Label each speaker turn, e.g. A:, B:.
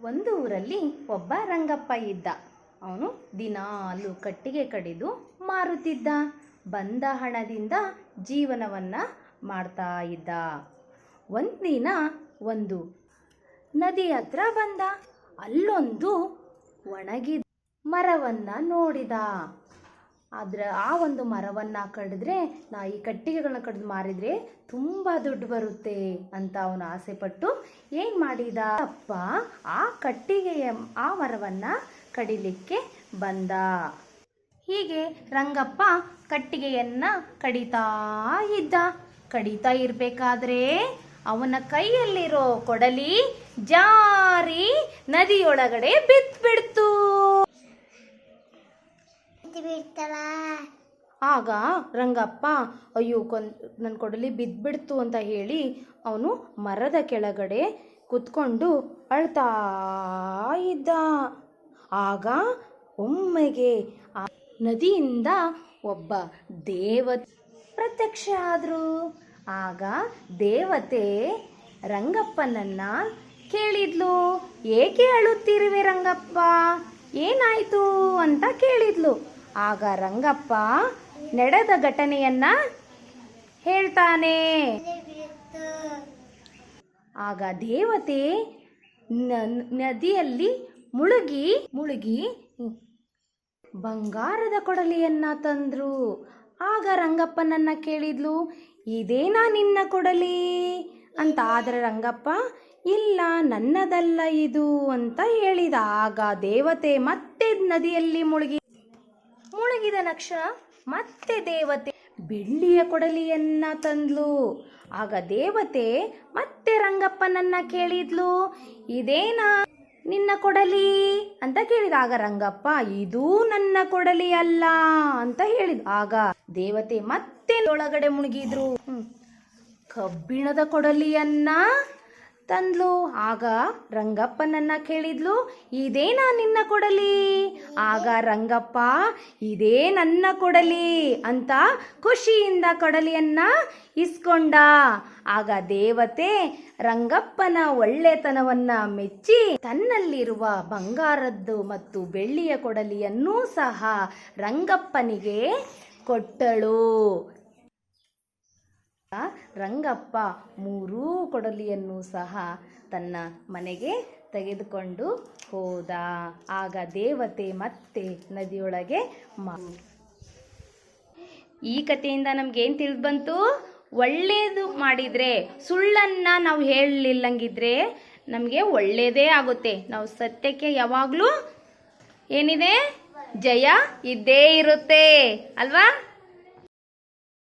A: ಒಂದು ಊರಲ್ಲಿ ಒಬ್ಬ ರಂಗಪ್ಪ ಇದ್ದ. ಅವನು ದಿನಾಲು ಕಟ್ಟಿಗೆ ಕಡಿದು ಮಾರುತ್ತಿದ್ದ. ಬಂದ ಹಣದಿಂದ ಜೀವನವನ್ನ ಮಾಡ್ತಾ ಇದ್ದ. ಒಂದಿನ ಒಂದು ನದಿ ಹತ್ರ ಬಂದ. ಅಲ್ಲೊಂದು ಒಣಗಿದ ಮರವನ್ನ ನೋಡಿದ. ಆ ಒಂದು ಮರವನ್ನ ಕಡಿದ್ರೆ ಈ ಕಟ್ಟಿಗೆಗಳನ್ನ ಕಡಿದು ಮಾರಿದ್ರೆ ತುಂಬಾ ದುಡ್ಡು ಬರುತ್ತೆ ಅಂತ ಅವನು ಆಸೆ ಪಟ್ಟು ಏನ್ ಮಾಡಿದ, ಅಪ್ಪ ಆ ಮರವನ್ನ ಕಡಿಲಿಕ್ಕೆ ಬಂದ. ಹೀಗೆ ರಂಗಪ್ಪ ಕಟ್ಟಿಗೆಯನ್ನ ಕಡಿತಾ ಇರ್ಬೇಕಾದ್ರೆ ಅವನ ಕೈಯಲ್ಲಿರೋ ಕೊಡಲಿ ಜಾರಿ ನದಿಯೊಳಗಡೆ ಬಿದ್ಬಿಡ್ತು. ಆಗ ರಂಗಪ್ಪ ಅಯ್ಯೋ ನನ್ನ ಕೊಡಲಿ ಬಿದ್ಬಿಡ್ತು ಅಂತ ಹೇಳಿ ಅವನು ಮರದ ಕೆಳಗಡೆ ಕುತ್ಕೊಂಡು ಅಳ್ತಾ ಇದ್ದ. ಆಗ ಒಮ್ಮೆಗೆ ಆ ನದಿಯಿಂದ ಒಬ್ಬ ದೇವತೆ ಪ್ರತ್ಯಕ್ಷ ಆದ್ರು. ಆಗ ದೇವತೆ ರಂಗಪ್ಪನನ್ನ ಕೇಳಿದ್ಲು, ಏಕೆ ಅಳುತ್ತಿರುವೆ ರಂಗಪ್ಪ, ಏನಾಯ್ತು ಅಂತ ಕೇಳಿದ್ಲು. ಆಗ ರಂಗಪ್ಪ ನಡೆದ ಘಟನೆಯನ್ನ ಹೇಳ್ತಾನೆ. ಆಗ ದೇವತೆ ನದಿಯಲ್ಲಿ ಮುಳುಗಿ ಬಂಗಾರದ ಕೊಡಲಿಯನ್ನ ತಂದ್ರು. ಆಗ ರಂಗಪ್ಪನನ್ನ ಕೇಳಿದ್ಲು, ಇದೇನಾ ನಿನ್ನ ಕೊಡಲಿ ಅಂತ. ಆದ್ರೆ ರಂಗಪ್ಪ ಇಲ್ಲ, ನನ್ನದಲ್ಲ ಇದು ಅಂತ ಹೇಳಿದ. ಆಗ ದೇವತೆ ಮತ್ತೆ ನದಿಯಲ್ಲಿ ಮುಳುಗಿದ ತಕ್ಷಣ ಮತ್ತೆ ದೇವತೆ ಬೆಳ್ಳಿಯ ಕೊಡಲಿಯನ್ನ ತಂದ್ಲು. ಆಗ ದೇವತೆ ಮತ್ತೆ ರಂಗಪ್ಪನನ್ನ ಕೇಳಿದ್ಲು, ಇದೇನಾ ನಿನ್ನ ಕೊಡಲಿ ಅಂತ ಕೇಳಿದ. ಆಗ ರಂಗಪ್ಪ ಇದು ನನ್ನ ಕೊಡಲಿ ಅಲ್ಲ ಅಂತ ಹೇಳಿದ. ಆಗ ದೇವತೆ ಮತ್ತೆ ಒಳಗಡೆ ಮುಳುಗಿದ್ರು. ಕಬ್ಬಿಣದ ಕೊಡಲಿಯನ್ನ ತಂದ್ಲು. ಆಗ ರಂಗಪ್ಪನನ್ನ ಕೇಳಿದ್ಲು, ಇದೇನಾ ನಿನ್ನ ಕೊಡಲಿ. ಆಗ ರಂಗಪ್ಪ ಇದೇ ನನ್ನ ಕೊಡಲಿ ಅಂತ ಖುಷಿಯಿಂದ ಕೊಡಲಿಯನ್ನ ಇಸ್ಕೊಂಡ. ಆಗ ದೇವತೆ ರಂಗಪ್ಪನ ಒಳ್ಳೆತನವನ್ನ ಮೆಚ್ಚಿ ತನ್ನಲ್ಲಿರುವ ಬಂಗಾರದ್ದು ಮತ್ತು ಬೆಳ್ಳಿಯ ಕೊಡಲಿಯನ್ನೂ ಸಹ ರಂಗಪ್ಪನಿಗೆ ಕೊಟ್ಟಳು. ರಂಗಪ್ಪ 3 ಕೊಡಲಿಯನ್ನು ಸಹ ತನ್ನ ಮನೆಗೆ ತೆಗೆದುಕೊಂಡು ಹೋದ. ಆಗ ದೇವತೆ ಮತ್ತೆ ನದಿಯೊಳಗೆ ಈ ಕಥೆಯಿಂದ ನಮ್ಗೇನು ತಿಳಿದು ಬಂತು? ಒಳ್ಳೇದು ಮಾಡಿದರೆ, ಸುಳ್ಳನ್ನ ನಾವು ಹೇಳಲಿಲ್ಲಂಗಿದ್ರೆ ನಮಗೆ ಒಳ್ಳೆಯದೇ ಆಗುತ್ತೆ. ನಾವು ಸತ್ಯಕ್ಕೆ ಯಾವಾಗಲೂ ಏನಿದೆ, ಜಯ ಇದ್ದೇ ಇರುತ್ತೆ ಅಲ್ವಾ?